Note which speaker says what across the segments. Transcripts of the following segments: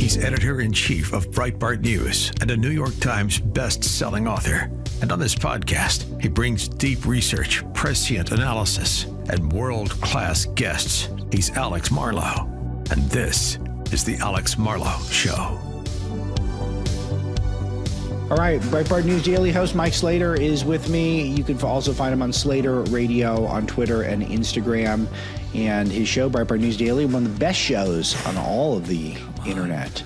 Speaker 1: He's editor-in-chief of Breitbart News and a New York Times best-selling author. And on this podcast, he brings deep research, prescient analysis, and world-class guests. He's Alex Marlow, and this is the Alex Marlow Show.
Speaker 2: All right, Breitbart News Daily host Mike Slater is with me. You can also find him on Slater Radio on Twitter and Instagram. And his show, Breitbart News Daily, one of the best shows on all of the internet,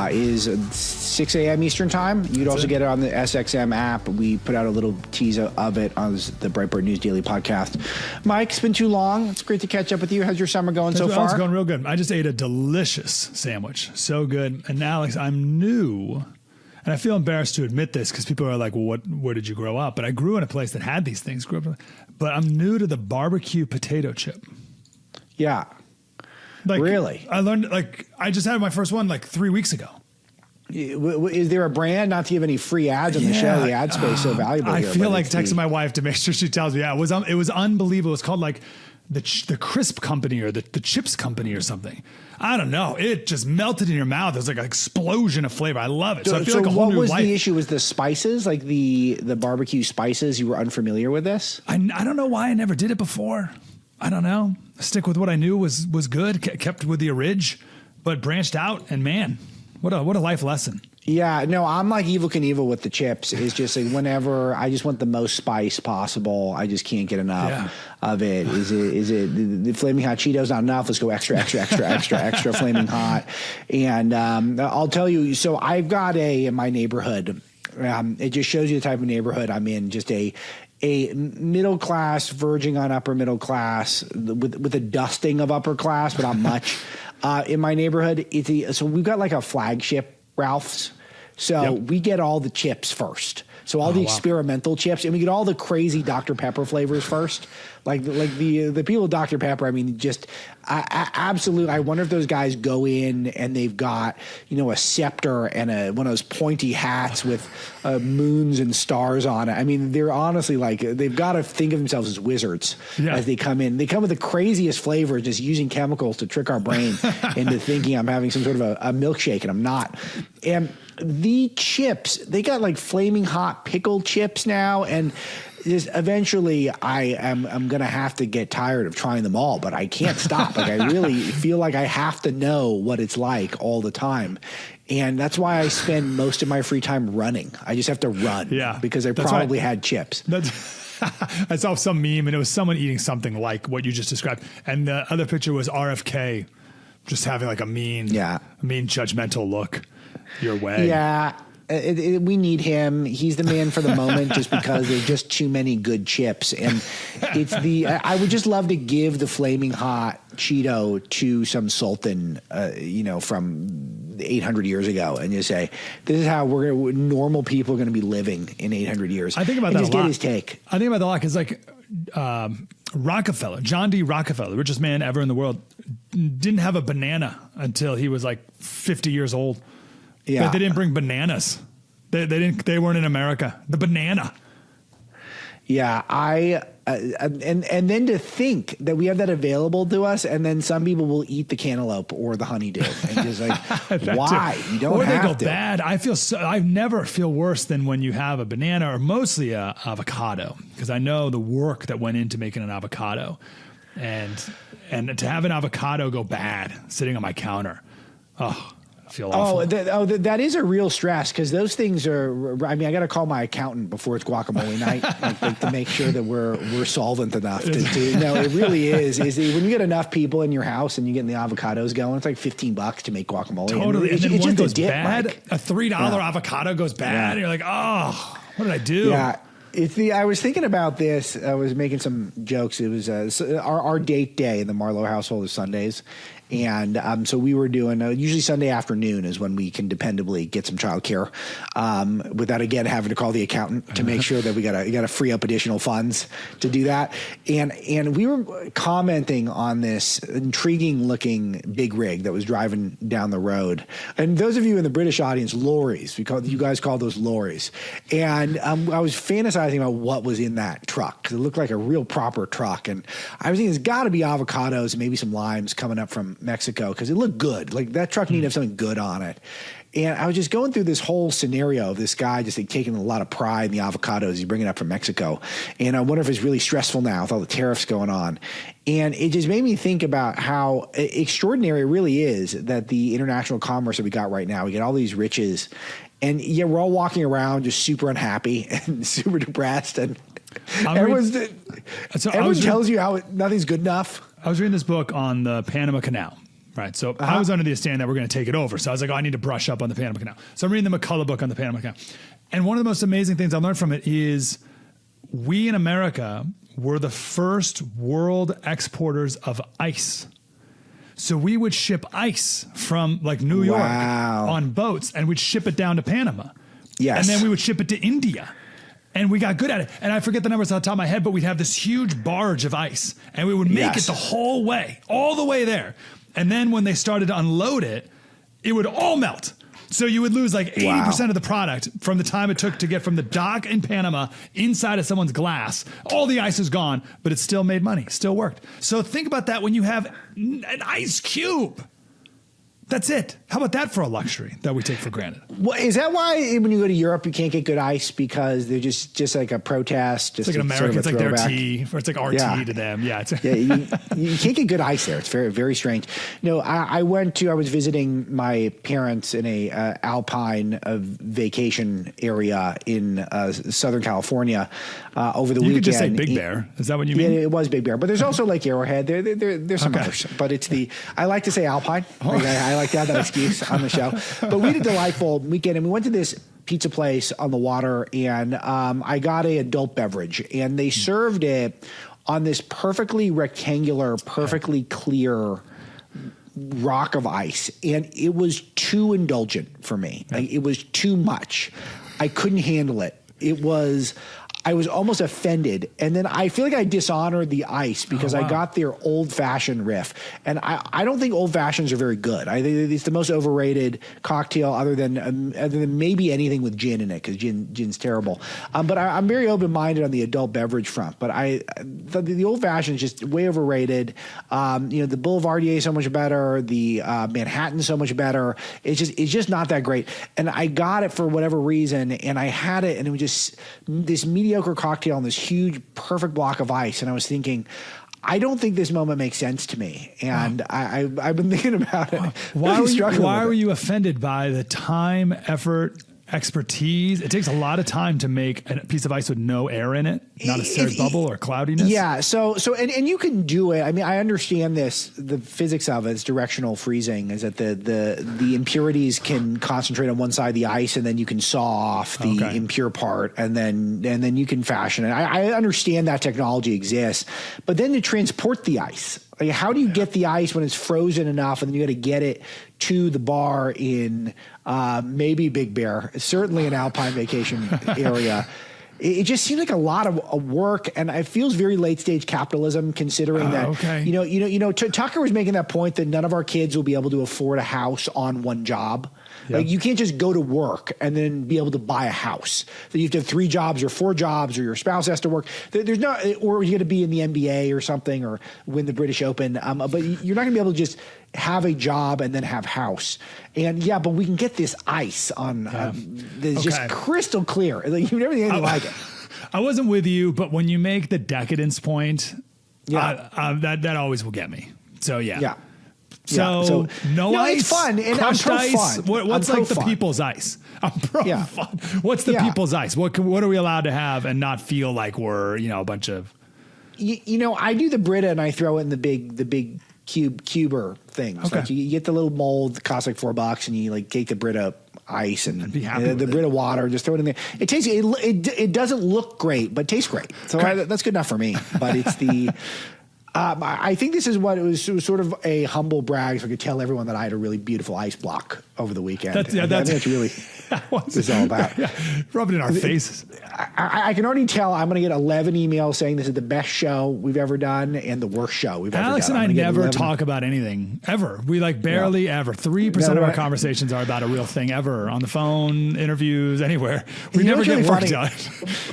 Speaker 2: is 6 a.m. Eastern Time. You'd also get it on the SXM app. We put out a little teaser of it on the Breitbart News Daily podcast. Mike, it's been too long. It's great to catch up with you. How's your summer going so far?
Speaker 3: It's going real good. I just ate a delicious sandwich. So good. And Alex, I'm new. And I feel embarrassed to admit this because people are like, well, where did you grow up? But I grew in a place that had these things. But I'm new to the barbecue potato chip.
Speaker 2: Yeah.
Speaker 3: Like,
Speaker 2: really?
Speaker 3: I learned, I just had my first one 3 weeks ago.
Speaker 2: Is there a brand, not to give any free ads on the show, the ad space so valuable
Speaker 3: I
Speaker 2: here,
Speaker 3: feel like texting my wife to make sure she tells me, it was unbelievable. It's called the crisp company or the chips company or something. I don't know. It just melted in your mouth. It was like an explosion of flavor. I love it. So I feel like a whole new life.
Speaker 2: What was the issue? Was the spices, like the barbecue spices? You were unfamiliar with this?
Speaker 3: I don't know why I never did it before. I don't know. Stick with what I knew was good. Kept with the orig, but branched out. And man, what a life lesson.
Speaker 2: Yeah, no, I'm like Evel Knievel with the chips. It's just like whenever I just want the most spice possible, I just can't get enough of it. Is it the Flaming Hot Cheetos not enough? Let's go extra Flaming Hot. And I'll tell you, so I've got in my neighborhood, it just shows you the type of neighborhood I'm in, just a middle class, verging on upper middle class, with a dusting of upper class, but not much. In my neighborhood, so we've got like a flagship Ralph's. So we get all the chips first. So all the experimental chips, and we get all the crazy Dr. Pepper flavors first. Like the people with Dr. Pepper, I mean, just absolutely. I wonder if those guys go in and they've got, a scepter and one of those pointy hats with moons and stars on it. I mean, they're honestly they've got to think of themselves as wizards as they come in. They come with the craziest flavors, just using chemicals to trick our brain into thinking I'm having some sort of a milkshake, and I'm not. And the chips, they got flaming hot pickled chips now, and just eventually I'm going to have to get tired of trying them all, but I can't stop. I really feel like I have to know what it's like all the time. And that's why I spend most of my free time running. I just have to run because I probably had chips.
Speaker 3: I saw some meme, and it was someone eating something like what you just described. And the other picture was RFK just having a mean judgmental look your way.
Speaker 2: Yeah. We need him. He's the man for the moment, just because there's just too many good chips. And I would just love to give the Flaming Hot Cheeto to some sultan, from 800 years ago, and just say, this is how normal people are going to be living in 800 years.
Speaker 3: I think about that
Speaker 2: just
Speaker 3: a lot.
Speaker 2: Get his take.
Speaker 3: I think about that a lot because Rockefeller, John D. Rockefeller, the richest man ever in the world, didn't have a banana until he was 50 years old. Yeah, but they didn't bring bananas. They weren't in America. The banana.
Speaker 2: Yeah, and then to think that we have that available to us, and then some people will eat the cantaloupe or the honeydew, and just why? You don't have to.
Speaker 3: Or they go bad. I never feel worse than when you have a banana, or mostly a avocado, because I know the work that went into making an avocado, and to have an avocado go bad sitting on my counter, I feel awful.
Speaker 2: That is a real stress, because those things are. I mean, I got to call my accountant before it's guacamole night, to make sure that we're solvent enough. It really is. When you get enough people in your house and you get the avocados going, it's like $15 to make guacamole.
Speaker 3: Totally, and then
Speaker 2: it's
Speaker 3: one
Speaker 2: just
Speaker 3: goes bad. A $3 avocado goes bad, and you're like, what did I do?
Speaker 2: Yeah. I was thinking about this. I was making some jokes. It was our date day in the Marlow household is Sundays. And so we were doing usually Sunday afternoon is when we can dependably get some childcare without, again, having to call the accountant to make sure that we got to free up additional funds to do that. And we were commenting on this intriguing looking big rig that was driving down the road. And those of you in the British audience, lorries, you guys call those lorries. And I was fantasizing about what was in that truck, because it looked like a real proper truck. And I was thinking there's got to be avocados and maybe some limes coming up from Mexico because it looked good. Like that truck needed to have something good on it. And I was just going through this whole scenario of this guy just like taking a lot of pride in the avocados he's bringing up from Mexico. And I wonder if it's really stressful now with all the tariffs going on. And it just made me think about how extraordinary it really is that the international commerce that we got right now, we get all these riches. And yeah, we're all walking around just super unhappy and super depressed. And everyone tells you how nothing's good enough.
Speaker 3: I was reading this book on the Panama Canal. Right. So I was under the understanding that we're going to take it over. So I was like, I need to brush up on the Panama Canal. So I'm reading the McCullough book on the Panama Canal. And one of the most amazing things I learned from it is we in America were the first world exporters of ice. So we would ship ice from like New York on boats and we'd ship it down to Panama. Yes. And then we would ship it to India. And we got good at it. And I forget the numbers on the top of my head, but we'd have this huge barge of ice. And we would make it the whole way, all the way there. And then when they started to unload it, it would all melt. So you would lose like 80% of the product from the time it took to get from the dock in Panama inside of someone's glass. All the ice is gone, but it still made money, still worked. So think about that when you have an ice cube. That's it. How about that for a luxury that we take for granted?
Speaker 2: Well, is that why when you go to Europe you can't get good ice because they're just like a protest? Just
Speaker 3: it's like an American,
Speaker 2: sort of
Speaker 3: it's like their tea, or it's like our tea to them. Yeah,
Speaker 2: you can't get good ice there. It's very, very strange. No, I was visiting my parents in a alpine vacation area in Southern California over the weekend.
Speaker 3: You could just say Big Bear. Is that what you mean?
Speaker 2: Yeah, it was Big Bear, but there's also Lake Arrowhead. There's some others, but it's I like to say alpine. I like to have that excuse on the show. But we had a delightful weekend, and we went to this pizza place on the water, and I got an adult beverage, and they served it on this perfectly rectangular, perfectly clear rock of ice, and it was too indulgent for me. Like, it was too much. I couldn't handle it. I was almost offended. And then I feel like I dishonored the ice because I got their old fashioned riff. And I don't think old fashions are very good. I think it's the most overrated cocktail other than maybe anything with gin in it because gin's terrible. But I'm very open minded on the adult beverage front. But the old fashioned is just way overrated. The Boulevardier is so much better. The Manhattan's so much better. It's just not that great. And I got it for whatever reason, and I had it, and it was just this mediocre cocktail on this huge, perfect block of ice. And I was thinking, I don't think this moment makes sense to me. And I've been thinking about it.
Speaker 3: Why were you offended by the time, effort, expertise? It takes a lot of time to make a piece of ice with no air in it, not a serious bubble or cloudiness.
Speaker 2: Yeah. So you can do it. I mean, I understand this. The physics of it is directional freezing. Is that the impurities can concentrate on one side of the ice, and then you can saw off the impure part, and then you can fashion it. I understand that technology exists, but then to transport the ice. Like, how do you get the ice when it's frozen enough, and then you got to get it to the bar in maybe Big Bear, certainly an alpine vacation area? It just seemed like a lot of work, and it feels very late stage capitalism. Considering that, Tucker was making that point that none of our kids will be able to afford a house on one job. Yep. Like, you can't just go to work and then be able to buy a house. So you have to have 3 jobs or 4 jobs, or your spouse has to work. There's no, or you got to be in the NBA or something, or win the British Open. But you're not going to be able to just have a job and then have house. And but we can get this ice on that's just crystal clear. Like, you've never seen anything like it.
Speaker 3: I wasn't with you, but when you make the decadence point, that always will get me. So So no ice,
Speaker 2: it's fun, and
Speaker 3: crushed
Speaker 2: I'm pro
Speaker 3: ice.
Speaker 2: fun.
Speaker 3: What's like the people's ice? I'm pro fun. What's the people's ice? What are we allowed to have and not feel like we're a bunch of?
Speaker 2: I do the Brita, and I throw it in the big cuber things.
Speaker 3: Okay.
Speaker 2: Like, you get the little mold that costs like $4, and you like take the Brita ice and the Brita water, just throw it in there. It tastes. It doesn't look great, but it tastes great. So that's good enough for me. But it's the. I think this is what it was sort of a humble brag, so I could tell everyone that I had a really beautiful ice block over the weekend.
Speaker 3: That's
Speaker 2: really what it's all about.
Speaker 3: Yeah. Rub it in our faces.
Speaker 2: I can already tell I'm going to get 11 emails saying this is the best show we've ever done and the worst show we've ever done.
Speaker 3: Alex and I never talk about anything ever. We barely ever. 3% of our conversations are about a real thing ever on the phone, interviews, anywhere. We never get work done.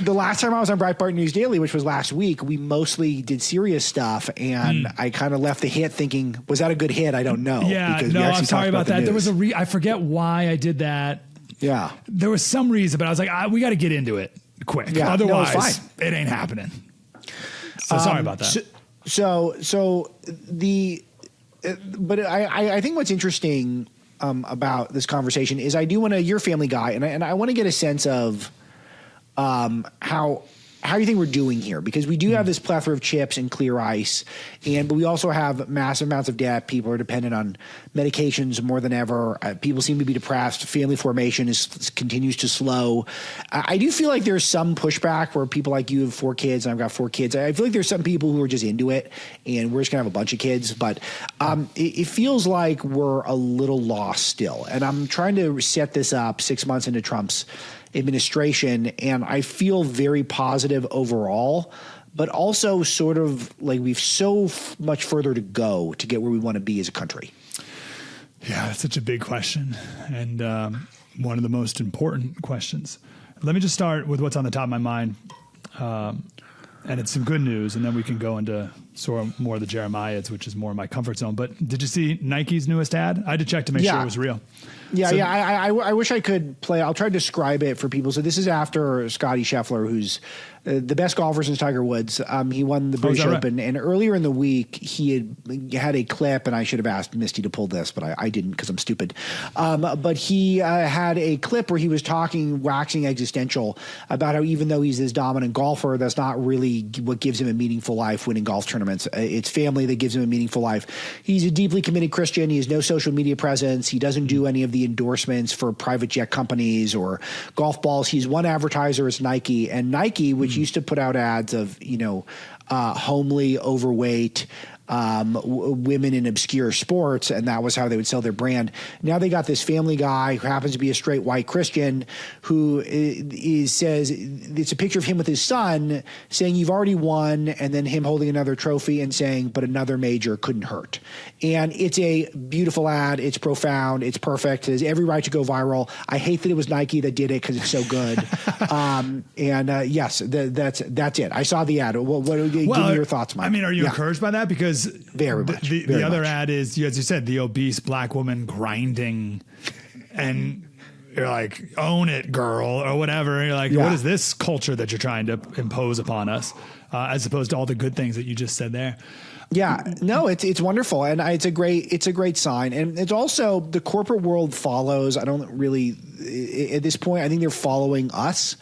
Speaker 2: The last time I was on Breitbart News Daily, which was last week, we mostly did serious stuff, and I kind of left the hit thinking, was that a good hit? I don't know.
Speaker 3: Yeah, no, I'm sorry about that. There was I forget why I did that.
Speaker 2: Yeah.
Speaker 3: There was some reason, but I was like, we got to get into it quick.
Speaker 2: Yeah,
Speaker 3: otherwise, it ain't happening. So sorry about that.
Speaker 2: But I think what's interesting about this conversation is I do want to, you're a family guy, and I want to get a sense of how you think we're doing here, because we do have this plethora of chips and clear ice, but we also have massive amounts of debt. People are dependent on medications more than ever. People seem to be depressed. Family formation continues to slow. I do feel like there's some pushback where people like you have 4 kids and I've got 4 kids. I feel like there's some people who are just into it and we're just gonna have a bunch of kids, but it feels like we're a little lost still. And I'm trying to set this up 6 months into Trump's administration, and I feel very positive overall, but also sort of like we've so much further to go to get where we want to be as a country.
Speaker 3: Yeah, that's such a big question, and one of the most important questions. Let me just start with what's on the top of my mind, and it's some good news, and then we can go into sort of more of the Jeremiahs, which is more my comfort zone. But did you see Nike's newest ad? I had to check to make sure it was real.
Speaker 2: Yeah, I wish I could play. I'll try to describe it for people. So this is after Scottie Scheffler, who's the best golfer since Tiger Woods. He won the British Open, and earlier in the week he had a clip, and I should have asked Misty to pull this, but I didn't because I'm stupid. But he had a clip where he was waxing existential about how even though he's this dominant golfer, that's not really what gives him a meaningful life, winning golf tournaments. It's family that gives him a meaningful life. He's a deeply committed Christian. He has no social media presence. He doesn't do any of the endorsements for private jet companies or golf balls. He's one advertiser is Nike, and Nike, which used to put out ads of, homely, overweight, women in obscure sports, and that was how they would sell their brand. Now they got this family guy who happens to be a straight white Christian who says it's a picture of him with his son saying you've already won, and then him holding another trophy and saying but another major couldn't hurt. And it's a beautiful ad. It's profound. It's perfect. It has every right to go viral. I hate that it was Nike that did it because it's so good. Yes, that's it. I saw the ad. Give me your thoughts, Mike.
Speaker 3: I mean, are you encouraged by that? Because
Speaker 2: very much.
Speaker 3: The other ad is, as you said, the obese black woman grinding, and you're like, own it, girl, or whatever. And you're like, what is this culture that you're trying to impose upon us, as opposed to all the good things that you just said there?
Speaker 2: Yeah, no, it's wonderful, and it's a great sign, and it's also the corporate world follows. I don't really at this point. I think they're following us.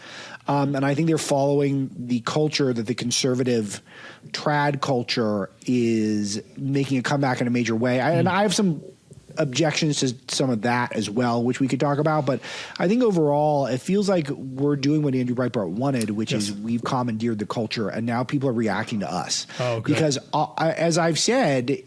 Speaker 2: And I think they're following the culture that the conservative trad culture is making a comeback in a major way. And I have some objections to some of that as well, which we could talk about. But I think overall, it feels like we're doing what Andrew Breitbart wanted, which is we've commandeered the culture, and now people are reacting to us.
Speaker 3: Oh, okay.
Speaker 2: Because as I've said,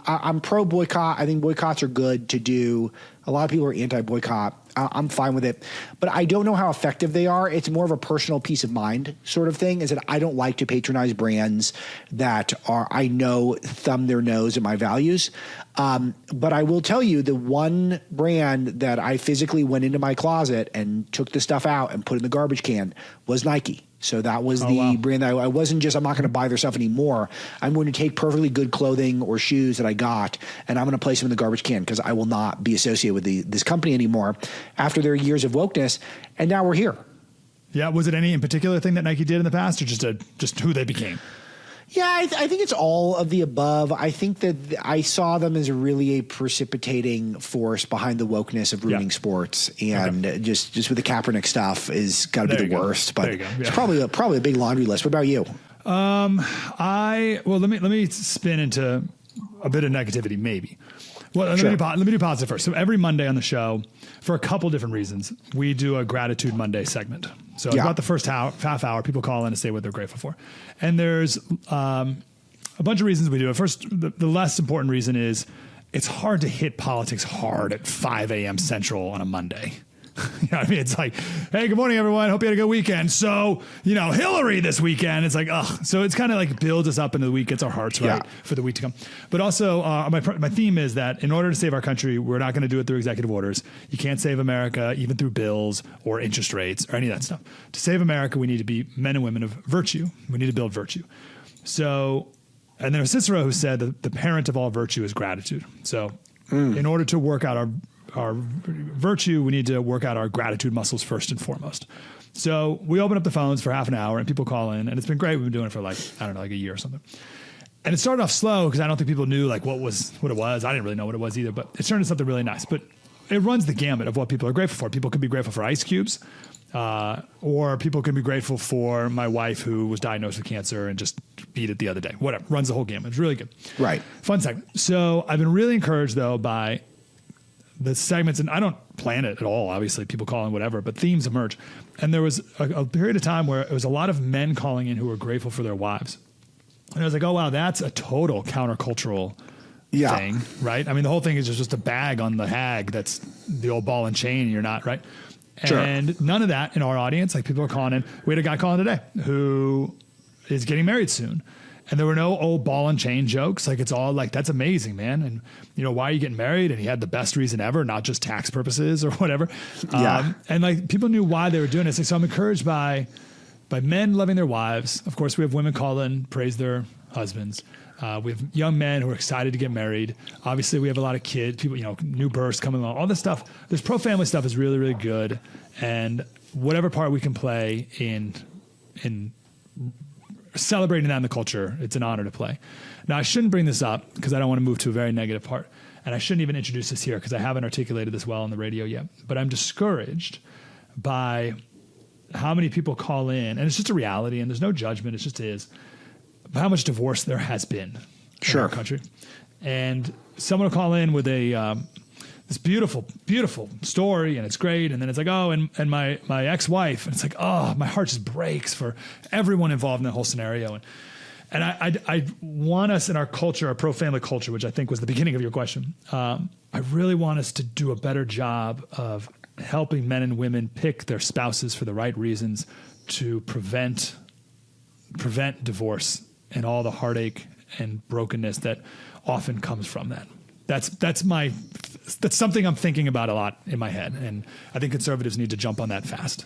Speaker 2: I'm pro boycott. I think boycotts are good to do. A lot of people are anti-boycott. I'm fine with it, but I don't know how effective they are. It's more of a personal peace of mind sort of thing, is that I don't like to patronize brands that I know thumb their nose at my values. But I will tell you, the one brand that I physically went into my closet and took the stuff out and put in the garbage can was Nike. So that was brand that I wasn't just, I'm not going to buy their stuff anymore. I'm going to take perfectly good clothing or shoes that I got, and I'm going to place them in the garbage can because I will not be associated with this company anymore after their years of wokeness. And now we're here.
Speaker 3: Yeah. Was it any in particular thing that Nike did in the past, or just who they became?
Speaker 2: Yeah, I think it's all of the above. I think that I saw them as really a precipitating force behind the wokeness of ruining sports, and just with the Kaepernick stuff is got to be the worst. But it's probably a big laundry list. What about you?
Speaker 3: Let me spin into a bit of negativity, maybe. Well, let me do positive first. So every Monday on the show, for a couple different reasons, we do a Gratitude Monday segment. So about the first half hour, people call in and say what they're grateful for. And there's a bunch of reasons we do it. First, the less important reason is it's hard to hit politics hard at 5 a.m. Central on a Monday. You know what I mean? It's like, hey, good morning, everyone. Hope you had a good weekend. So, Hillary this weekend. It's like, so it's kind of like builds us up into the week, gets our hearts right for the week to come. But also, my theme is that in order to save our country, we're not going to do it through executive orders. You can't save America even through bills or interest rates or any of that stuff. To save America, we need to be men and women of virtue. We need to build virtue. So, and there was Cicero who said that the parent of all virtue is gratitude. So in order to work out our virtue, we need to work out our gratitude muscles first and foremost. So we open up the phones for half an hour and people call in, and it's been great. We've been doing it for like a year or something. And it started off slow because I don't think people knew like what it was. I didn't really know what it was either, but it turned into something really nice. But it runs the gamut of what people are grateful for. People could be grateful for ice cubes, or people could be grateful for my wife who was diagnosed with cancer and just beat it the other day. Whatever, runs the whole gamut. It's really good. Right. Fun segment. So I've been really encouraged though by the segments, and I don't plan it at all. Obviously, people call in whatever, but themes emerge. And there was a period of time where it was a lot of men calling in who were grateful for their wives. And I was like, oh, wow, that's a total countercultural thing, right? I mean, the whole thing is just a bag on the hag that's the old ball and chain, and you're not, right? Sure. And none of that in our audience. Like, people are calling in. We had a guy calling today who is getting married soon. And there were no old ball and chain jokes. Like, it's all like, that's amazing, man. And, why are you getting married? And he had the best reason ever, not just tax purposes or whatever. And like, people knew why they were doing it. So I'm encouraged by men loving their wives. Of course, we have women call in, praise their husbands. We have young men who are excited to get married. Obviously, we have a lot of kids, people, new births coming along, all this stuff. This pro-family stuff is really, really good. And whatever part we can play in celebrating that in the culture, it's an honor to play. Now, I shouldn't bring this up because I don't want to move to a very negative part. And I shouldn't even introduce this here because I haven't articulated this well on the radio yet. But I'm discouraged by how many people call in, and it's just a reality, and there's no judgment, it just is, how much divorce there has been in our country. And someone will call in with this beautiful, beautiful story, and it's great. And then it's like, oh, and my ex-wife, and it's like, oh, my heart just breaks for everyone involved in the whole scenario. And I want us in our culture, our pro-family culture, which I think was the beginning of your question. I really want us to do a better job of helping men and women pick their spouses for the right reasons to prevent divorce and all the heartache and brokenness that often comes from that. That's something I'm thinking about a lot in my head. And I think conservatives need to jump on that fast.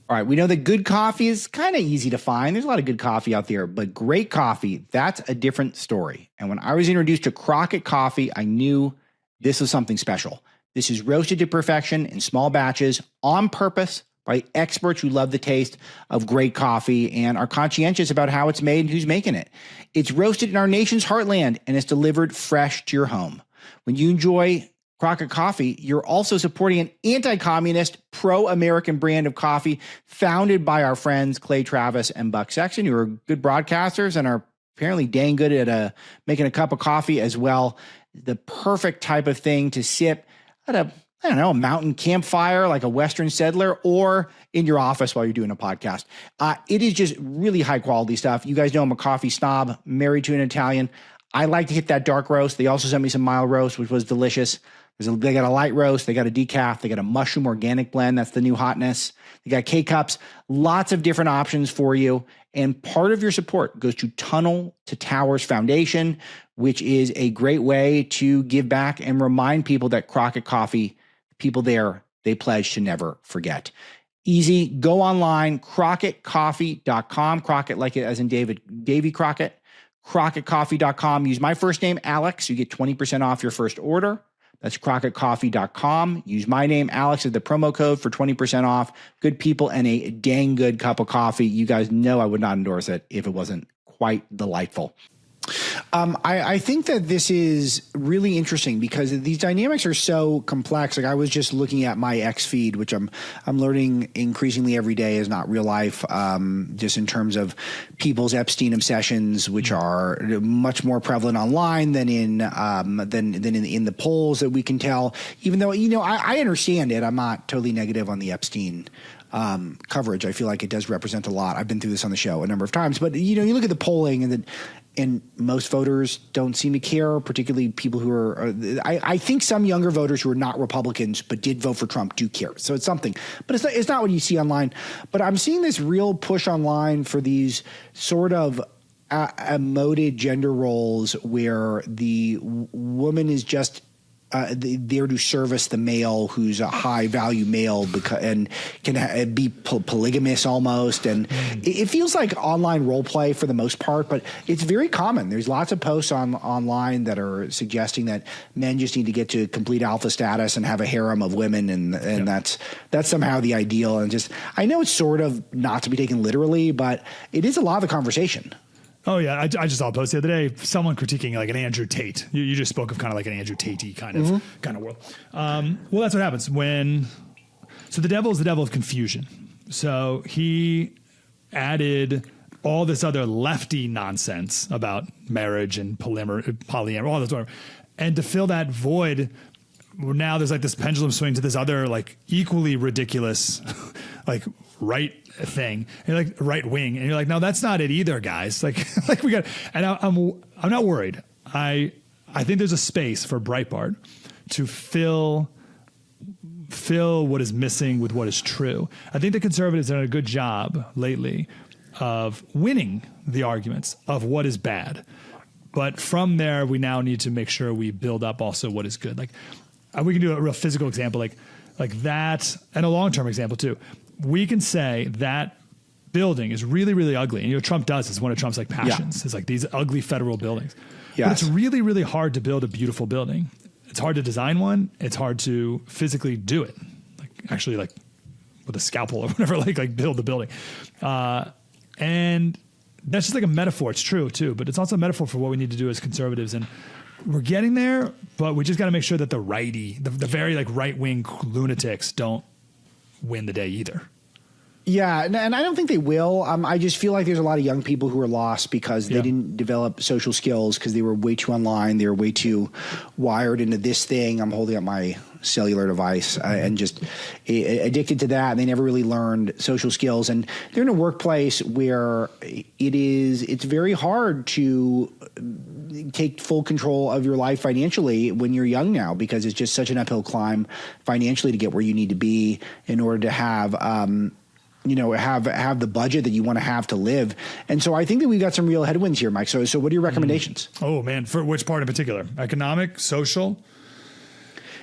Speaker 2: All right. We know that good coffee is kind of easy to find. There's a lot of good coffee out there, but great coffee, that's a different story. And when I was introduced to Crockett Coffee, I knew this was something special. This is roasted to perfection in small batches on purpose by experts who love the taste of great coffee and are conscientious about how it's made and who's making it. It's roasted in our nation's heartland and it's delivered fresh to your home. When you enjoy Crockett Coffee, you're also supporting an anti-communist, pro-American brand of coffee founded by our friends Clay Travis and Buck Sexton, who are good broadcasters and are apparently dang good at making a cup of coffee as well. The perfect type of thing to sip at a mountain campfire like a Western settler or in your office while you're doing a podcast. It is just really high quality stuff. You guys know I'm a coffee snob, married to an Italian. I like to hit that dark roast. They also sent me some mild roast, which was delicious. They got a light roast. They got a decaf. They got a mushroom organic blend. That's the new hotness. They got K-Cups. Lots of different options for you. And part of your support goes to Tunnel to Towers Foundation, which is a great way to give back and remind people that Crockett Coffee, people there, they pledge to never forget. Easy. Go online, crockettcoffee.com. Crockett like it as in Davy Crockett. crockettcoffee.com. Use my first name, Alex. You get 20% off your first order. That's crockettcoffee.com. Use my name, Alex, as the promo code for 20% off. Good people and a dang good cup of coffee. You guys know I would not endorse it if it wasn't quite delightful. I think that this is really interesting because these dynamics are so complex. Like I was just looking at my X feed, which I'm learning increasingly every day is not real life, just in terms of people's Epstein obsessions, which are much more prevalent online than in the polls that we can tell. Even though I understand it, I'm not totally negative on the Epstein coverage. I feel like it does represent a lot. I've been through this on the show a number of times, but you look at the polling and and most voters don't seem to care, particularly people who are, I think some younger voters who are not Republicans but did vote for Trump do care. So it's something, but it's not what you see online. But I'm seeing this real push online for these sort of emoted gender roles where the woman is just there to service the male who's a high value male and can be polygamous almost. And it feels like online role play for the most part, but it's very common. There's lots of posts online that are suggesting that men just need to get to complete alpha status and have a harem of women. And that's somehow the ideal. And just, I know it's sort of not to be taken literally, but it is a lot of the conversation.
Speaker 3: Oh yeah, I just saw a post the other day. Someone critiquing like an Andrew Tate. You just spoke of kind of like an Andrew Tate-y kind of world. Well, that's what happens when. So the devil is the devil of confusion. So he added all this other lefty nonsense about marriage and polyamory, all this whatever, and to fill that void. Now there's like this pendulum swing to this other like equally ridiculous, like right thing, and you're like right wing, and you're like, no, that's not it either, guys. Like we got, and I'm not worried. I think there's a space for Breitbart to fill what is missing with what is true. I think the conservatives have done a good job lately of winning the arguments of what is bad, but from there we now need to make sure we build up also what is good. Like we can do a real physical example, like that, and a long-term example too. We can say that building is really, really ugly. And Trump does. It's one of Trump's like passions. Yeah. It's like these ugly federal buildings. Yes. But it's really, really hard to build a beautiful building. It's hard to design one. It's hard to physically do it. Like actually like with a scalpel or whatever, like build the building. And that's just like a metaphor. It's true too, but it's also a metaphor for what we need to do as conservatives. And we're getting there, but we just got to make sure that the very like right-wing lunatics don't win the day either.
Speaker 2: Yeah, and I don't think they will. I just feel like there's a lot of young people who are lost because they didn't develop social skills because they were way too online. They were way too wired into this thing. I'm holding up my cellular device and just addicted to that. And they never really learned social skills. And they're in a workplace where it's very hard to take full control of your life financially when you're young now, because it's just such an uphill climb financially to get where you need to be in order to have the budget that you want to have to live. And so I think that we've got some real headwinds here, Mike. So what are your recommendations?
Speaker 3: Oh man, for which part in particular? Economic, social?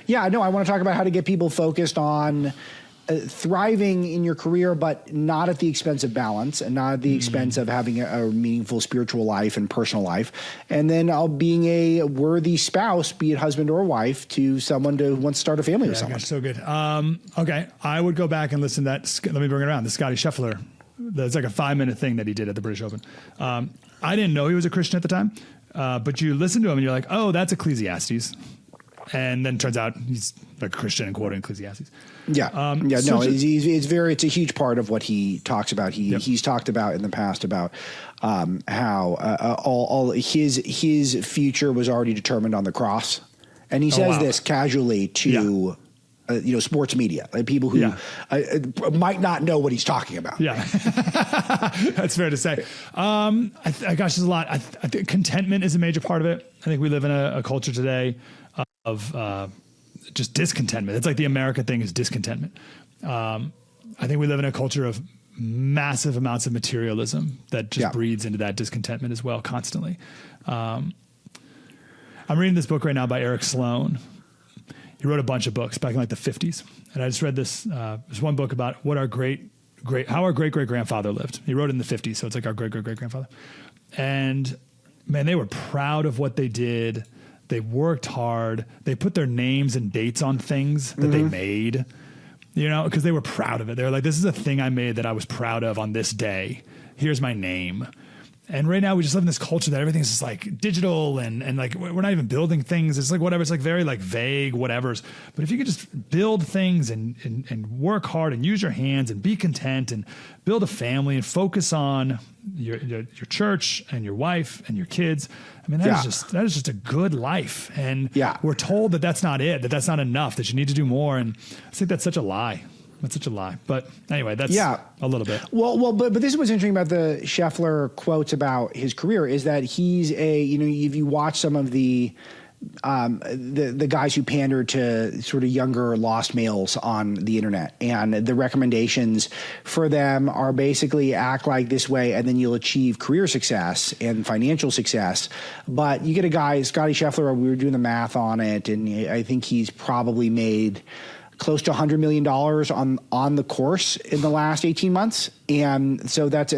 Speaker 2: Yeah, no, I want to talk about how to get people focused on thriving in your career, but not at the expense of balance and not at the expense of having a meaningful spiritual life and personal life. And then being a worthy spouse, be it husband or wife, to someone who wants to start a family with someone.
Speaker 3: Gosh, so good. Okay. I would go back and listen to that. Let me bring it around. The Scotty Scheffler. It's like a 5-minute thing that he did at the British Open. I didn't know he was a Christian at the time, but you listen to him and you're like, oh, that's Ecclesiastes. And then it turns out he's a Christian and quoting Ecclesiastes.
Speaker 2: Yeah. It's a huge part of what he talks about. He's talked about in the past about how all his future was already determined on the cross. And he says this casually to sports media, like people who might not know what he's talking about.
Speaker 3: Yeah, that's fair to say. There's a lot. I think contentment is a major part of it. I think we live in a culture today of just discontentment. It's like the American thing is discontentment. I think we live in a culture of massive amounts of materialism that just breeds into that discontentment as well constantly. I'm reading this book right now by Eric Sloan. He wrote a bunch of books back in like the 50s. And I just read this one book about what how our great-great-grandfather lived. He wrote it in the 50s, so it's like our great-great-great-grandfather. And man, they were proud of what they did. They worked hard. They put their names and dates on things that they made, because they were proud of it. They were like, this is a thing I made that I was proud of on this day. Here's my name. And right now we just live in this culture that everything's just like digital and like we're not even building things. It's like whatever. It's like very like vague whatevers. But if you could just build things and work hard and use your hands and be content and build a family and focus on your church and your wife and your kids. I mean, that is just a good life. And we're told that that's not it, that that's not enough, that you need to do more. And I think that's such a lie. That's such a lie. But anyway, that's a little bit.
Speaker 2: Well, but this is what's interesting about the Scheffler quotes about his career is that he's if you watch some of the guys who pander to sort of younger lost males on the internet, and the recommendations for them are basically act like this way and then you'll achieve career success and financial success. But you get a guy, Scotty Scheffler, we were doing the math on it, and I think he's probably made close to $100 million on the course in the last 18 months. And so that's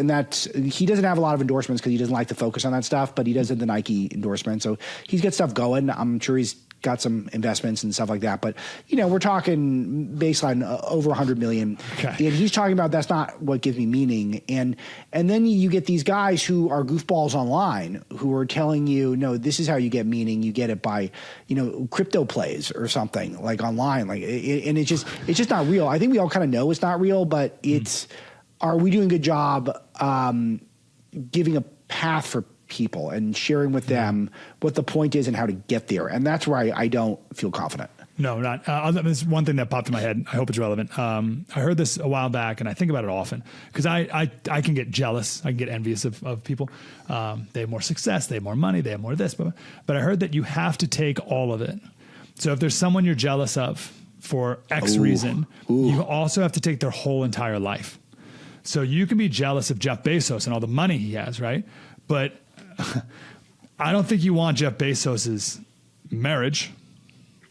Speaker 2: he doesn't have a lot of endorsements because he doesn't like to focus on that stuff, but he does have the Nike endorsement. So he's got stuff going. I'm sure he's got some investments and stuff like that. But, we're talking baseline over 100 million. Okay. And he's talking about that's not what gives me meaning. And then you get these guys who are goofballs online who are telling you, no, this is how you get meaning. You get it by, crypto plays or something like online. And it's just not real. I think we all kind of know it's not real, but are we doing a good job giving a path for people and sharing with them what the point is and how to get there? And that's where I don't feel confident.
Speaker 3: No, not. There's one thing that popped in my head. I hope it's relevant. I heard this a while back, and I think about it often because I can get jealous. I can get envious of people. They have more success. They have more money. They have more of this. But I heard that you have to take all of it. So if there's someone you're jealous of for X reason, you also have to take their whole entire life. So you can be jealous of Jeff Bezos and all the money he has, right? But I don't think you want Jeff Bezos's marriage.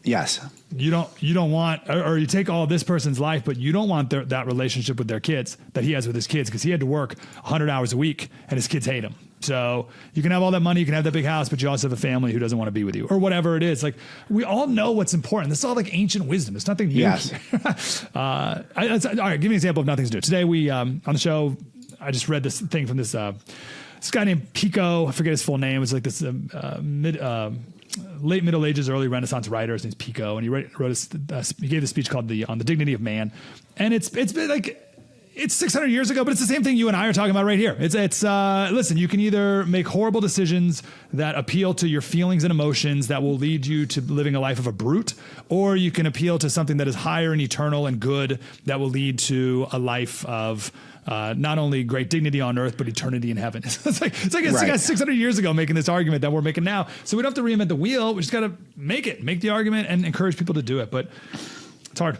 Speaker 2: Yes.
Speaker 3: You don't want, or you take all of this person's life, but you don't want that relationship with their kids that he has with his kids, because he had to work 100 hours a week and his kids hate him. So you can have all that money, you can have that big house, but you also have a family who doesn't want to be with you, or whatever it is. Like, we all know what's important. This is all like ancient wisdom. It's nothing new.
Speaker 2: Yes.
Speaker 3: All right, give me an example of nothing to do. Today we, on the show, I just read this thing from this guy named Pico. I forget his full name. It's like this late Middle Ages, early Renaissance writer. His name's Pico, and he gave a speech called on the Dignity of Man, and it's been like, it's 600 years ago, but it's the same thing you and I are talking about right here. It's listen, you can either make horrible decisions that appeal to your feelings and emotions that will lead you to living a life of a brute, or you can appeal to something that is higher and eternal and good that will lead to a life of not only great dignity on earth, but eternity in heaven. It's like right. Guy 600 years ago making this argument that we're making now. So we don't have to reinvent the wheel. We just got to make the argument and encourage people to do it. But it's hard.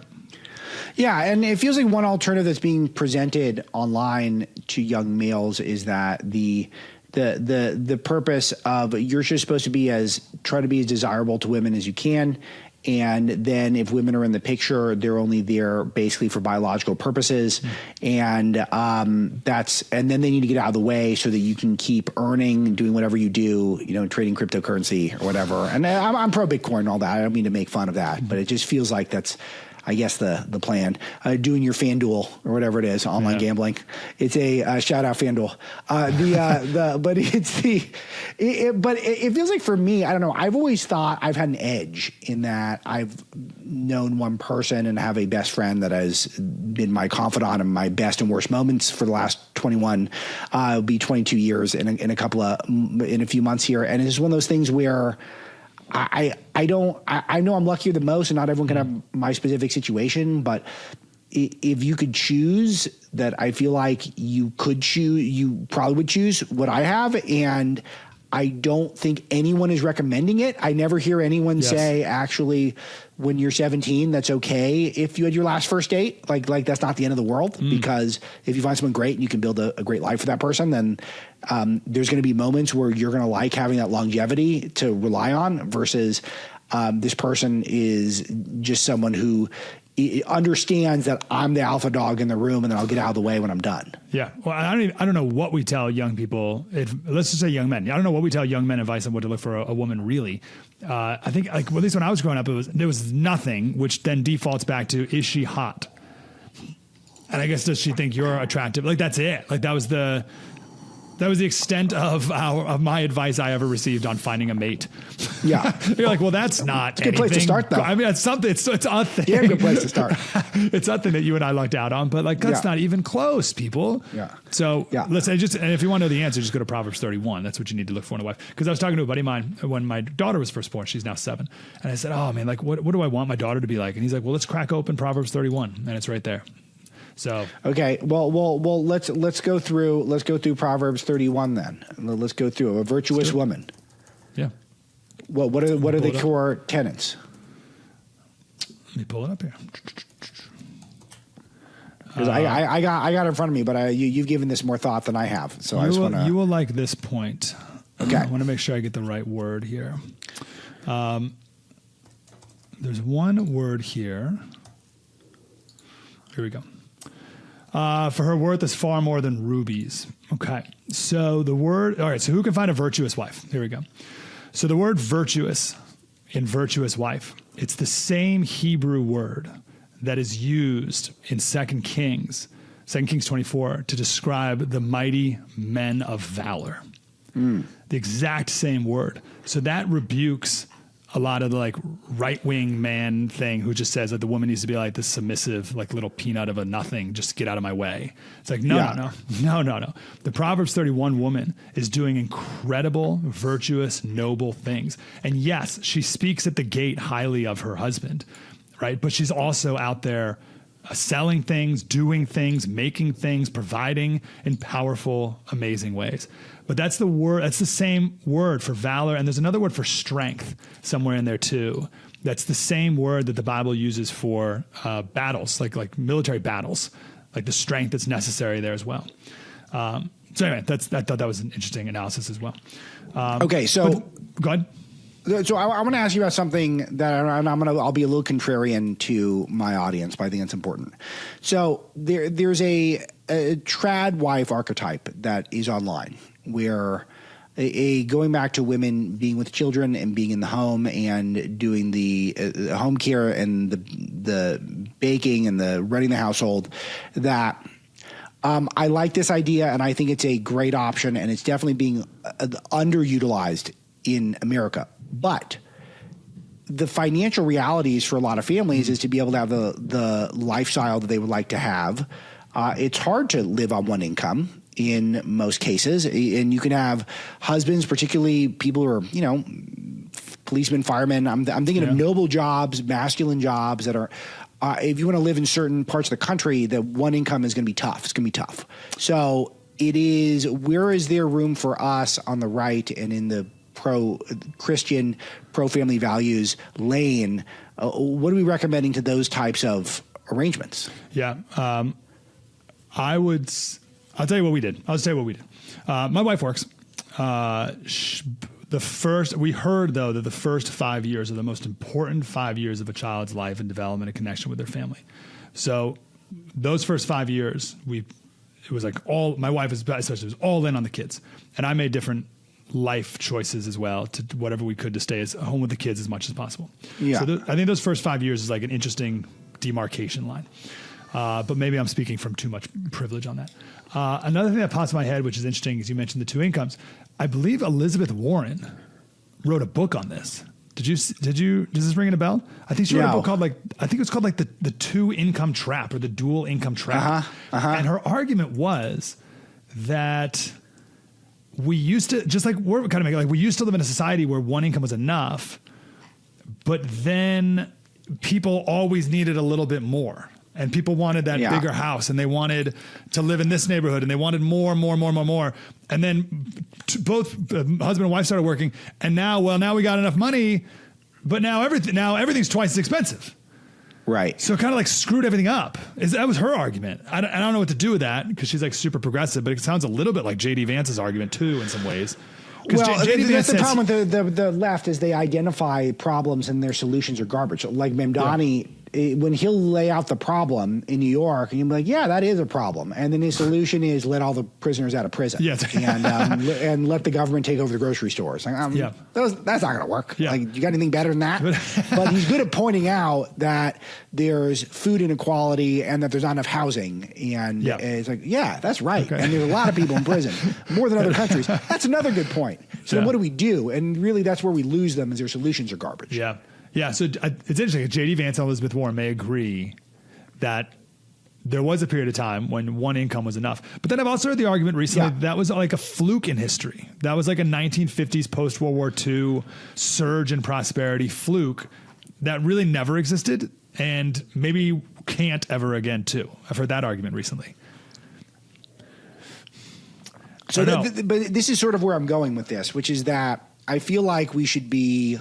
Speaker 2: Yeah, and it feels like one alternative that's being presented online to young males is that the purpose of you're just supposed to try to be as desirable to women as you can. And then if women are in the picture, they're only there basically for biological purposes. And and then they need to get out of the way so that you can keep earning, doing whatever you do, trading cryptocurrency or whatever. And I'm pro Bitcoin and all that. I don't mean to make fun of that, but it just feels like that's, I guess, the plan. Doing your FanDuel or whatever it is, online gambling. It's a shout out FanDuel. But it feels like for me, I don't know. I've always thought I've had an edge in that I've known one person and have a best friend that has been my confidant in my best and worst moments for the last 21, it'll be 22 years in a few months here. And it's one of those things where I know I'm luckier than most, and not everyone can have my specific situation, but if you could choose, that I feel like you probably would choose what I have. And I don't think anyone is recommending it. I never hear anyone say, actually, when you're 17, that's okay if you had your last first date. Like that's not the end of the world, because if you find someone great and you can build a great life for that person, then there's going to be moments where you're going to like having that longevity to rely on versus this person is just someone who understands that I'm the alpha dog in the room and then I'll get out of the way when I'm done.
Speaker 3: Yeah. Well, I don't know what we tell young people. Let's just say young men. I don't know what we tell young men advice on what to look for a woman really. I think at least when I was growing up, there was nothing, which then defaults back to, is she hot? And I guess, does she think you're attractive? Like, that's it. Like, that was the extent of my advice I ever received on finding a mate.
Speaker 2: Yeah.
Speaker 3: You're like, well, that's not
Speaker 2: a good place to start, though.
Speaker 3: I mean, it's something. It's a thing.
Speaker 2: Yeah, good place to start.
Speaker 3: It's something that you and I lucked out on, but that's not even close, people.
Speaker 2: Yeah.
Speaker 3: So let's say and if you want to know the answer, just go to Proverbs 31. That's what you need to look for in a wife. Because I was talking to a buddy of mine when my daughter was first born. She's now 7. And I said, oh man, like what do I want my daughter to be like? And he's like, well, let's crack open Proverbs 31. And it's right there. So
Speaker 2: okay, well, let's go through Proverbs 31 then. Let's go through a virtuous woman.
Speaker 3: Yeah.
Speaker 2: What are the core tenets?
Speaker 3: Let me pull it up here.
Speaker 2: Because I got it in front of me, but you've given this more thought than I have. So I just want to.
Speaker 3: You will like this point.
Speaker 2: Okay.
Speaker 3: I want to make sure I get the right word here. There's one word here. Here we go. For her worth is far more than rubies. Okay. So the word. All right. So who can find a virtuous wife? Here we go. So the word virtuous in virtuous wife, it's the same Hebrew word that is used in 2 Kings 24, to describe the mighty men of valor. The exact same word. So that rebukes a lot of the like right-wing man thing who just says that the woman needs to be like this submissive, like little peanut of a nothing, just get out of my way. It's like, no. The Proverbs 31 woman is doing incredible, virtuous, noble things. And yes, she speaks at the gate highly of her husband, right? But she's also out there selling things, doing things, making things, providing in powerful, amazing ways. But that's the word. That's the same word for valor. And there's another word for strength somewhere in there too. That's the same word that the Bible uses for battles, like military battles, like the strength that's necessary there as well. So anyway, I thought that was an interesting analysis as well.
Speaker 2: Okay, so
Speaker 3: go ahead.
Speaker 2: So I want to ask you about something that I'll be a little contrarian to my audience, but I think it's important. So there's a trad wife archetype that is online where going back to women being with children and being in the home and doing the home care and the baking and the running the household, that I like this idea and I think it's a great option and it's definitely being underutilized in America. But the financial realities for a lot of families is to be able to have the lifestyle that they would like to have. It's hard to live on one income in most cases. And you can have husbands, particularly people who are, policemen, firemen. I'm thinking of noble jobs, masculine jobs that are, if you want to live in certain parts of the country, that one income is going to be tough. It's going to be tough. So where is there room for us on the right and in the pro-Christian, pro-family values lane? What are we recommending to those types of arrangements?
Speaker 3: Yeah. I'll tell you what we did. My wife works. We heard though that the first 5 years are the most important 5 years of a child's life and development and connection with their family. So those first 5 years, it was like my wife especially was all in on the kids, and I made different life choices as well to whatever we could to stay at home with the kids as much as possible. Yeah. So I think those first 5 years is like an interesting demarcation line. But maybe I'm speaking from too much privilege on that. Another thing that pops in my head, which is interesting, is you mentioned the two incomes. I believe Elizabeth Warren wrote a book on this. Does this ring a bell? I think she wrote a book called it was called the two income trap or the dual income trap. And her argument was that we used to, just like we're kind of making, like we used to live in a society where one income was enough, but then people always needed a little bit more. And people wanted that bigger house and they wanted to live in this neighborhood and they wanted more. And then both husband and wife started working and now we got enough money, but now everything's twice as expensive.
Speaker 2: Right.
Speaker 3: So it kind of like screwed everything up. That was her argument. I don't know what to do with that because she's like super progressive, but it sounds a little bit like J.D. Vance's argument too in some ways.
Speaker 2: Well, that's the problem with the left is they identify problems and their solutions are garbage. Like Mamdani, when he'll lay out the problem in New York, and you'll be like, yeah, that is a problem. And then his solution is let all the prisoners out of prison. Yes. and let the government take over the grocery stores. Like, that's not going to work. Yeah. Like, you got anything better than that? But he's good at pointing out that there's food inequality and that there's not enough housing. And it's like, yeah, that's right. Okay. And there's a lot of people in prison, more than other countries. That's another good point. So then what do we do? And really, that's where we lose them is their solutions are garbage.
Speaker 3: Yeah. Yeah, so it's interesting. J.D. Vance and Elizabeth Warren may agree that there was a period of time when one income was enough. But then I've also heard the argument recently that was like a fluke in history. That was like a 1950s post-World War II surge in prosperity fluke that really never existed and maybe can't ever again too. I've heard that argument recently.
Speaker 2: So, but this is sort of where I'm going with this, which is that I feel like we should be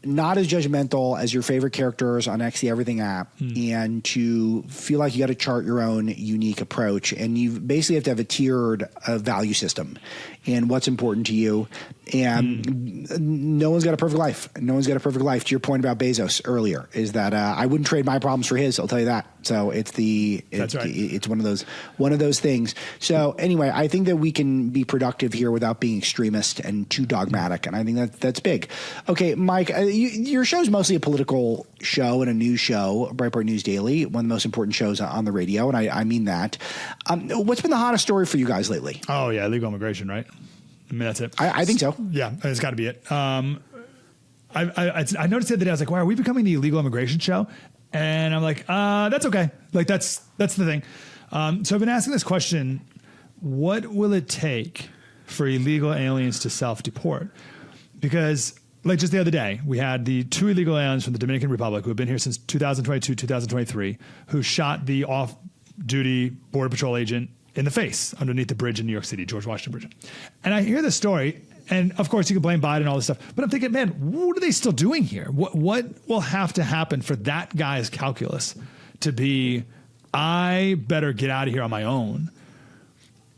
Speaker 2: not as judgmental as your favorite characters on X the Everything app, and to feel like you got to chart your own unique approach, and you basically have to have a tiered value system and what's important to you. And no one's got a perfect life. No one's got a perfect life. To your point about Bezos earlier, is that I wouldn't trade my problems for his. I'll tell you that. So that's right. It's one of those things. So anyway, I think that we can be productive here without being extremist and too dogmatic, and I think that's big. Okay, Mike, your show is mostly a political show and a news show, Breitbart News Daily, one of the most important shows on the radio, and I mean that. What's been the hottest story for you guys lately?
Speaker 3: Oh yeah, illegal immigration, right? I mean, that's it.
Speaker 2: I think so.
Speaker 3: Yeah, it's got to be it. I noticed the other day, I was like, why are we becoming the illegal immigration show? And I'm like, that's okay. Like, that's the thing. So I've been asking this question, what will it take for illegal aliens to self-deport? Because, like, just the other day, we had the 2 illegal aliens from the Dominican Republic who have been here since 2022, 2023, who shot the off-duty Border Patrol agent in the face underneath the bridge in New York City, George Washington Bridge. And I hear this story, and of course you can blame Biden and all this stuff, but I'm thinking, man, what are they still doing here? What will have to happen for that guy's calculus to be, I better get out of here on my own?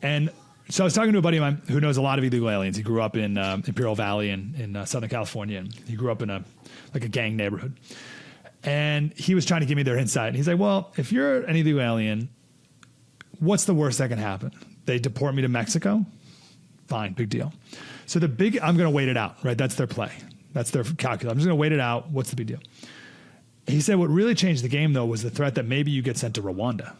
Speaker 3: And so I was talking to a buddy of mine who knows a lot of illegal aliens. He grew up in Imperial Valley in Southern California, and he grew up in a gang neighborhood. And he was trying to give me their insight. And he's like, well, if you're an illegal alien, what's the worst that can happen? They deport me to Mexico? Fine, big deal. So I'm going to wait it out, right? That's their play. That's their calculus. I'm just going to wait it out. What's the big deal? He said what really changed the game, though, was the threat that maybe you get sent to Rwanda.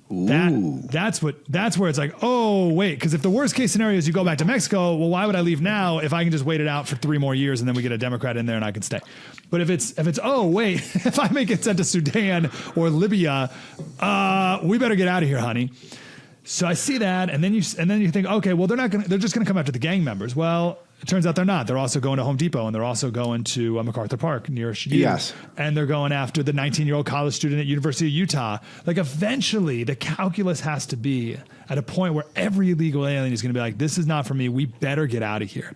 Speaker 3: That's where it's like, oh, wait, because if the worst case scenario is you go back to Mexico, well, why would I leave now if I can just wait it out for 3 more years and then we get a Democrat in there and I can stay? But if it's oh, wait, if I may get sent to Sudan or Libya, we better get out of here, honey. So I see that, and then you think, okay, well, they're just gonna come after the gang members. Well, it turns out they're not. They're also going to Home Depot, and they're also going to MacArthur Park near you.
Speaker 2: Yes.
Speaker 3: And they're going after the 19-year-old college student at University of Utah. Like, eventually, the calculus has to be at a point where every illegal alien is going to be like, this is not for me. We better get out of here.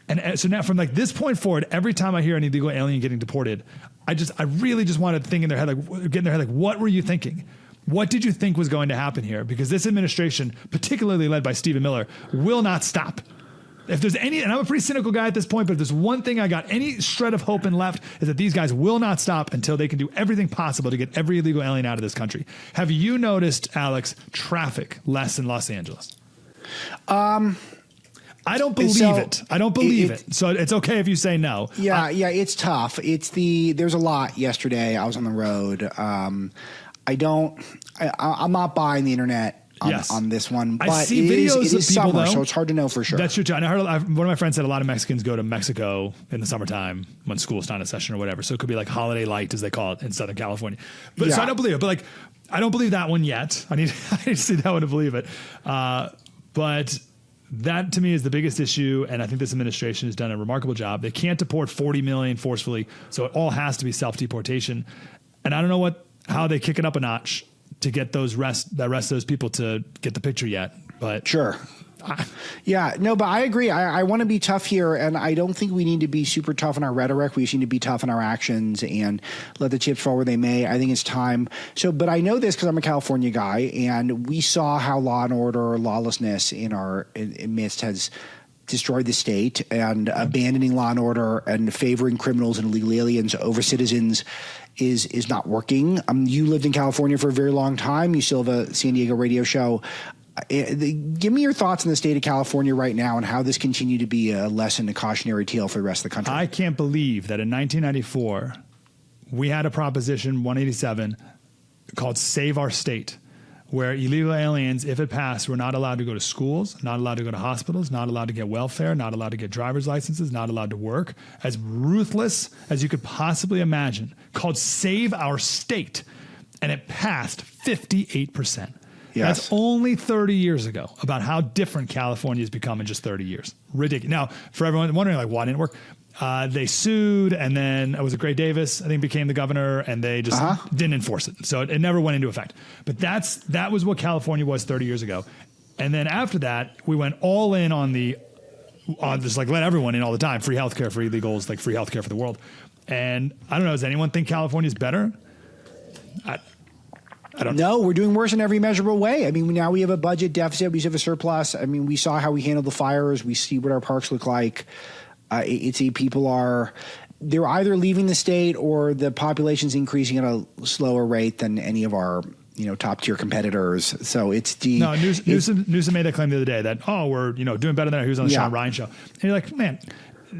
Speaker 3: And so now from like this point forward, every time I hear an illegal alien getting deported, I really just want to think in their head, get in their head, like, what were you thinking? What did you think was going to happen here? Because this administration, particularly led by Stephen Miller, will not stop. If there's any, and I'm a pretty cynical guy at this point, but if there's one thing I got any shred of hope in left, is that these guys will not stop until they can do everything possible to get every illegal alien out of this country. Have you noticed, Alex, traffic less in Los Angeles? I don't believe it. I don't believe it. So it's okay if you say no.
Speaker 2: Yeah, it's tough. There's a lot yesterday. I was on the road. I'm not buying the internet on this one, but
Speaker 3: I see videos
Speaker 2: it is
Speaker 3: of people,
Speaker 2: summer,
Speaker 3: though,
Speaker 2: so it's hard to know for sure.
Speaker 3: That's true too. And I heard one of my friends said a lot of Mexicans go to Mexico in the summertime when school's not in session or whatever. So it could be like holiday light, as they call it in Southern California. But so I don't believe it. But like, I don't believe that one yet. I need to see that one to believe it. But that to me is the biggest issue, and I think this administration has done a remarkable job. They can't deport 40 million forcefully, so it all has to be self-deportation. And I don't know how they kick it up a notch to get the rest of those people to get the picture yet. But
Speaker 2: sure. But I agree. I want to be tough here, and I don't think we need to be super tough in our rhetoric. We just need to be tough in our actions and let the chips fall where they may. I think it's time. But I know this because I'm a California guy, and we saw how law and order, lawlessness in our midst has destroyed the state, and abandoning law and order and favoring criminals and illegal aliens over citizens is not working. You lived in California for a very long time. You still have a San Diego radio show. Give me your thoughts on the state of California right now and how this continued to be a lesson, a cautionary tale for the rest of the country.
Speaker 3: I can't believe that in 1994, we had a Proposition 187 called Save Our State, where illegal aliens, if it passed, were not allowed to go to schools, not allowed to go to hospitals, not allowed to get welfare, not allowed to get driver's licenses, not allowed to work. As ruthless as you could possibly imagine, called Save Our State. And it passed 58%. Yes. That's only 30 years ago, about how different California has become in just 30 years. Ridiculous. Now, for everyone wondering, like, why didn't it work? They sued, and then it was Gray Davis, I think, became the governor, and they just didn't enforce it. So it never went into effect. But that was what California was 30 years ago. And then after that, we went all in on just like let everyone in all the time. Free healthcare for illegals, like free healthcare for the world. And I don't know, does anyone think California's better? I don't know.
Speaker 2: No, we're doing worse in every measurable way. I mean, now we have a budget deficit. We have a surplus. I mean, we saw how we handled the fires. We see what our parks look like. They're either leaving the state or the population's increasing at a slower rate than any of our top tier competitors. So
Speaker 3: Newsom made that claim the other day that we're doing better than he was on the Sean Ryan show. And you're like, man,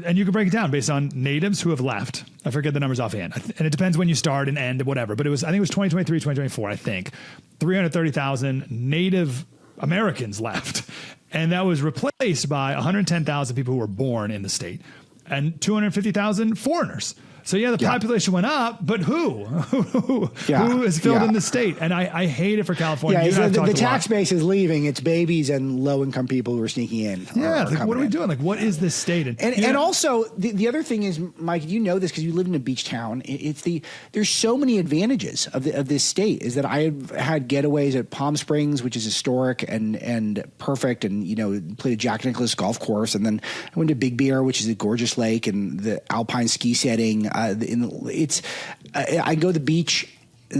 Speaker 3: and you can break it down based on natives who have left. I forget the numbers offhand, and it depends when you start and end, whatever. But I think it was 2023, 2024. I think 330,000 Native Americans left. And that was replaced by 110,000 people who were born in the state and 250,000 foreigners. So the population went up, but who is filled in the state? And I hate it for California.
Speaker 2: The tax base is leaving. It's babies and low income people who are sneaking in.
Speaker 3: What are we doing? Like, what is this state?
Speaker 2: And also the other thing is, Mike, you know this because you live in a beach town. There's so many advantages of this state. Is that I've had getaways at Palm Springs, which is historic and perfect, and played a Jack Nicklaus golf course, and then I went to Big Bear, which is a gorgeous lake, and the alpine ski setting. I go to the beach.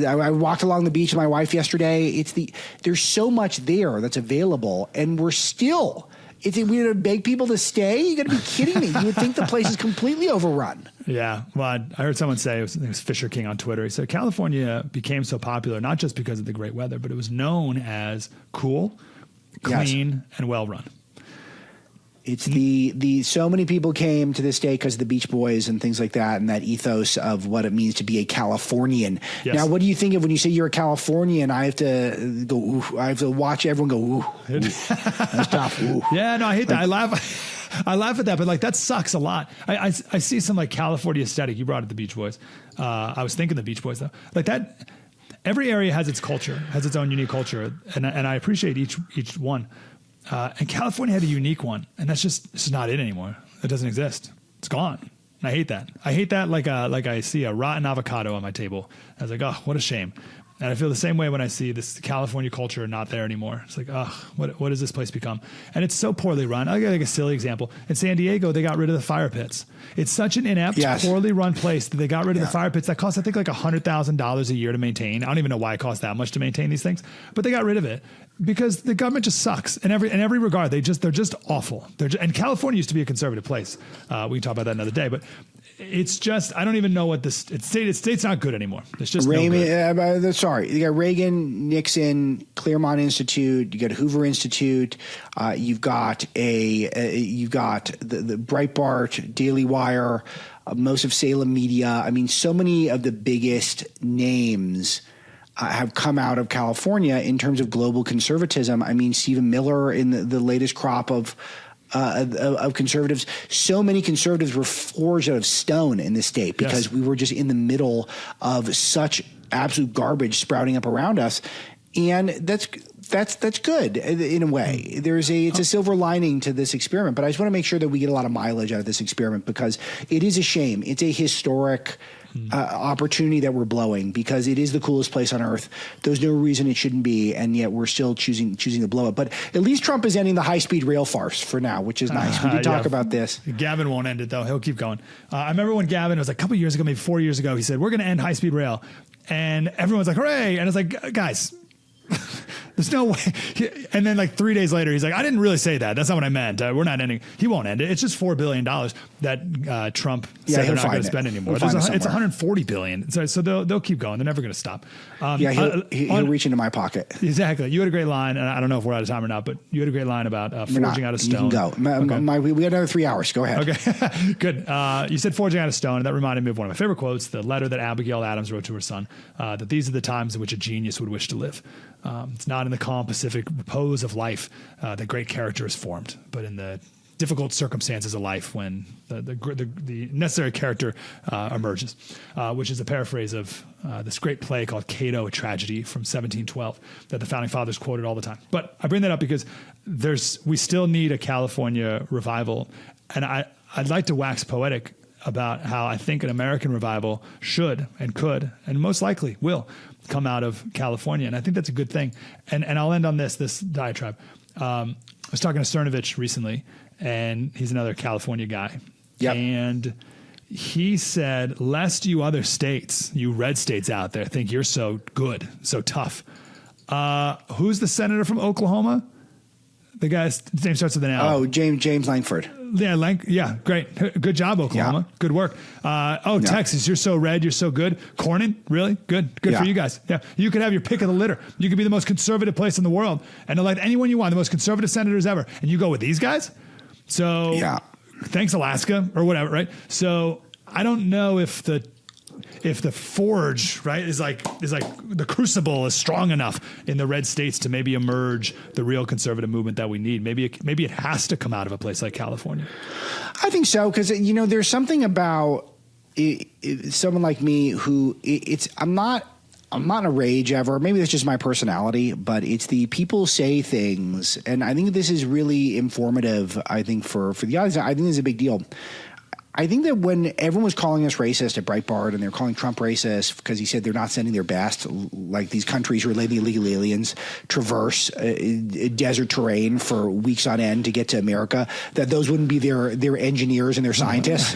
Speaker 2: I walked along the beach with my wife yesterday. There's so much there that's available, and we're still. We're going to beg people to stay. You got to be kidding me! You would think the place is completely overrun.
Speaker 3: Yeah, well, I heard someone say, it was Fisher King on Twitter. He said California became so popular not just because of the great weather, but it was known as cool, clean, and well run.
Speaker 2: It's so many people came to this state because of the Beach Boys and things like that, and that ethos of what it means to be a Californian. Yes. Now, what do you think of when you say you're a Californian? I have to go. Ooh, I have to watch everyone go. Ooh, ooh. That's tough. Ooh.
Speaker 3: Yeah, no, I hate that. I laugh at that, but like that sucks a lot. I see some like California aesthetic. You brought up the Beach Boys. I was thinking the Beach Boys though, like that. Every area has its culture, has its own unique culture, and I appreciate each one. And California had a unique one, and it's just not it anymore. It doesn't exist. It's gone. And I hate that. I hate that like I see a rotten avocado on my table. I was like, oh, what a shame. And I feel the same way when I see this California culture not there anymore. It's like, oh, what has this place become? And it's so poorly run. I'll give like a silly example. In San Diego, they got rid of the fire pits. It's such an inept, poorly run place that they got rid of the fire pits. That cost, I think, like $100,000 a year to maintain. I don't even know why it costs that much to maintain these things, but they got rid of it because the government just sucks in every regard. They're just awful. And California used to be a conservative place. We can talk about that another day, but it's just, I don't even know what state's not good anymore. It's just
Speaker 2: sorry. You got Reagan, Nixon, Claremont Institute. You got Hoover Institute. You've got the Breitbart, Daily Wire, most of Salem Media. I mean, so many of the biggest names have come out of California in terms of global conservatism. I mean, Stephen Miller in the latest crop of conservatives. So many conservatives were forged out of stone in this state because we were just in the middle of such absolute garbage sprouting up around us. And that's good in a way. It's a silver lining to this experiment, but I just want to make sure that we get a lot of mileage out of this experiment because it is a shame. It's a historic opportunity that we're blowing because it is the coolest place on earth. There's no reason it shouldn't be, and yet we're still choosing to blow it. But at least Trump is ending the high-speed rail farce for now, which is nice. We did talk about this.
Speaker 3: Gavin won't end it, though. He'll keep going. I remember when Gavin, it was like a couple years ago, maybe 4 years ago, he said, we're going to end high-speed rail. And everyone's like, hooray. And it's like, guys, there's no way. And then like 3 days later, he's like, I didn't really say that. That's not what I meant. We're not ending. He won't end it. It's just $4 billion that Trump said they're not going to spend anymore. It's $140 billion. So they'll keep going. They're never going to stop.
Speaker 2: He'll reach into my pocket.
Speaker 3: Exactly. You had a great line, and I don't know if we're out of time or not, but you had a great line about forging out of stone.
Speaker 2: You can go. We got another 3 hours. Go ahead.
Speaker 3: Okay. Good. You said forging out of stone, and that reminded me of one of my favorite quotes, the letter that Abigail Adams wrote to her son, that these are the times in which a genius would wish to live. It's not in the calm Pacific repose of life that great character is formed, but in the difficult circumstances of life when the necessary character emerges, which is a paraphrase of this great play called Cato, a Tragedy from 1712 that the Founding Fathers quoted all the time. But I bring that up because we still need a California revival, and I'd like to wax poetic about how I think an American revival should and could and most likely will come out of California. And I think that's a good thing. And I'll end on this diatribe. I was talking to Cernovich recently, and he's another California guy.
Speaker 2: Yep.
Speaker 3: And he said, lest you other states, you red states out there, think you're so good, so tough. Who's the senator from Oklahoma? The guy's name starts with an L.
Speaker 2: Oh, James Langford.
Speaker 3: Yeah, great. Good job, Oklahoma. Yeah. Good work. Texas, you're so red, you're so good. Cornyn, really? Good for you guys. Yeah, you could have your pick of the litter. You could be the most conservative place in the world and elect anyone you want, the most conservative senators ever, and you go with these guys? So thanks, Alaska, or whatever, right? So I don't know if the forge, right, is like the crucible is strong enough in the red states to maybe emerge the real conservative movement that we need. Maybe it has to come out of a place like California.
Speaker 2: I think so, because there's something about someone like me who I'm not in a rage ever. Maybe that's just my personality, but it's the people say things, and I think this is really informative. I think for the audience, I think this is a big deal. I think that when everyone was calling us racist at Breitbart and they're calling Trump racist because he said they're not sending their best, like these countries where illegal aliens traverse desert terrain for weeks on end to get to America, that those wouldn't be their engineers and their scientists.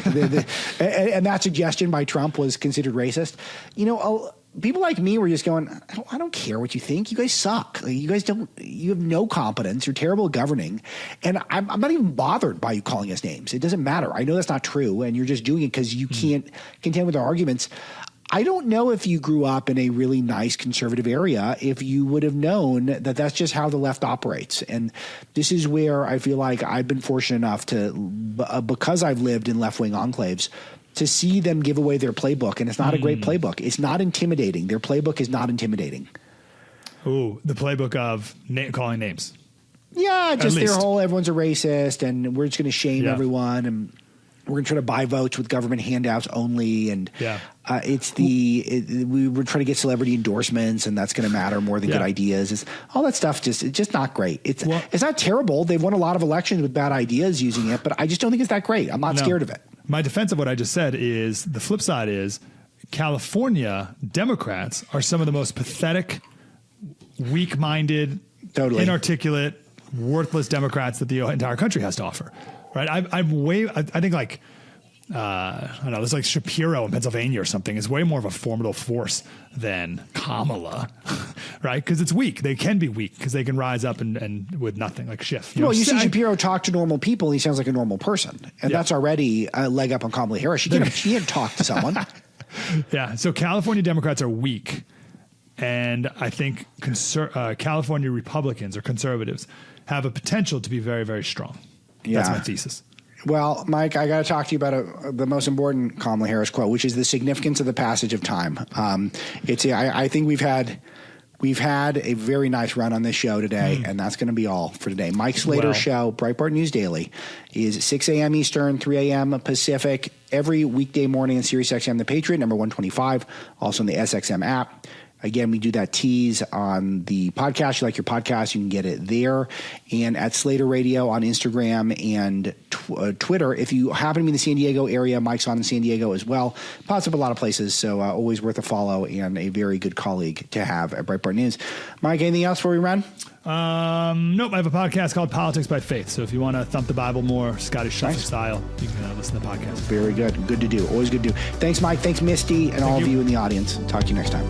Speaker 2: And that suggestion by Trump was considered racist. People like me were just going, I don't care what you think. You guys suck. You have no competence. You're terrible at governing. And I'm not even bothered by you calling us names. It doesn't matter. I know that's not true. And you're just doing it because you can't contend with our arguments. I don't know if you grew up in a really nice conservative area, if you would have known that that's just how the left operates. And this is where I feel like I've been fortunate enough to, because I've lived in left-wing enclaves, to see them give away their playbook. And it's not a great playbook. It's not intimidating. Their playbook is not intimidating.
Speaker 3: Ooh, the playbook of calling names.
Speaker 2: Yeah, just their whole everyone's a racist and we're just going to shame everyone and we're going to try to buy votes with government handouts only. And we were trying to get celebrity endorsements and that's going to matter more than good ideas. It's all that stuff. It's just not great. It's not terrible. They've won a lot of elections with bad ideas using it, but I just don't think it's that great. I'm not scared of it.
Speaker 3: My defense of what I just said is the flip side is California Democrats are some of the most pathetic, weak-minded, inarticulate, worthless Democrats that the entire country has to offer. Right? I think like, I don't know, there's like Shapiro in Pennsylvania or something is way more of a formidable force than Kamala, right? Because it's weak. They can be weak because they can rise up and with nothing, like Schiff.
Speaker 2: You see Shapiro talk to normal people, and he sounds like a normal person. And that's already a leg up on Kamala Harris. She can't talk to someone.
Speaker 3: Yeah. So California Democrats are weak. And I think California Republicans or conservatives have a potential to be very, very strong. Yeah. That's my thesis.
Speaker 2: Well, Mike, I got to talk to you about the most important Kamala Harris quote, which is the significance of the passage of time. I think we've had a very nice run on this show today, and that's going to be all for today. Mike Slater's show, Breitbart News Daily, is 6 a.m. Eastern, 3 a.m. Pacific, every weekday morning on Sirius XM The Patriot, number 125, also on the SXM app. Again, we do that tease on the podcast. You like your podcast, you can get it there. And at Slater Radio on Instagram and Twitter. If you happen to be in the San Diego area, Mike's on in San Diego as well. Pops up a lot of places, so always worth a follow and a very good colleague to have at Breitbart News. Mike, anything else before we run?
Speaker 3: Nope. I have a podcast called Politics by Faith. So if you want to thump the Bible more Scottish Shuffle style, you can listen to the podcast.
Speaker 2: Very good. Good to do. Always good to do. Thanks, Mike. Thanks, Misty, and all of you in the audience. Talk to you next time.